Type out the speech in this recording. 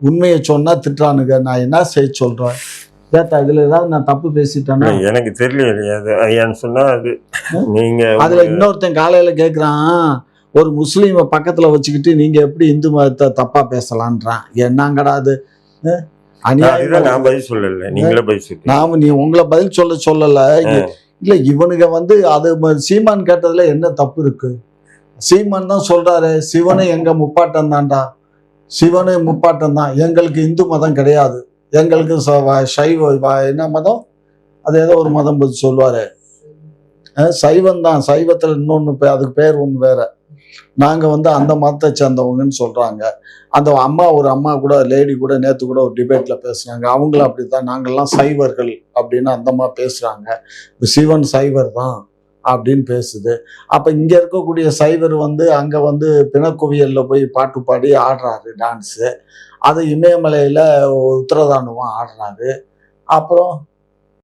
உண்மையை சொன்னா திட்டுறானுங்க. நான் என்ன செய்ய சொல்றேன்? கேட்டா இதுல ஏதாவது நான் தப்பு பேசிட்டேன்னா? எனக்கு தெரியல அது ஐயான்னு சொன்னா அது நீங்க அதுல இன்னொருத்தன் காலையில கேக்குறான், ஒரு முஸ்லீமை பக்கத்துல வச்சுக்கிட்டு நீங்க எப்படி இந்து மதத்தை தப்பா பேசலான்றான். என்னங்கடா அது? அதுதான் நான் பதில் சொல்லல, நீங்களே பதில் சொல்லுங்க. நீ உங்களை பதில் சொல்லல. இல்ல இவனுங்க அது சீமான் கேட்டதுல என்ன தப்பு இருக்கு? சீமான் தான் சொல்றாரு, சிவனே எங்க முப்பாட்டம் தான்டா, சிவனே முப்பாட்டம் தான், எங்களுக்கு இந்து மதம் கிடையாது, எங்களுக்கு சைவ என்ன மதம், அது ஏதோ ஒரு மதம் பத்தி சொல்லுவாரு, சைவம் தான், சைவத்துல இன்னொன்னு அதுக்கு பேர் ஒண்ணு வேற, நாங்க அந்த மதத்தை சேர்ந்தவங்கன்னு சொல்றாங்க. அந்த ஒரு அம்மா கூட லேடி கூட நேத்து கூட ஒரு டிபேட்ல பேசுறாங்க, அவங்களும் அப்படித்தான், நாங்கெல்லாம் சைவர்கள் அப்படின்னு அந்த அம்மா பேசுறாங்க, சிவன் சைவர் தான் அப்படின்னு பேசுது. அப்ப இங்க இருக்கக்கூடிய சைவர் அங்க பிணக்குவியல்ல போய் பாட்டு பாடி ஆடுறாரு டான்ஸு, அது இமயமலையில உத்தரதாண்டவம் ஆடுறாரு. அப்புறம்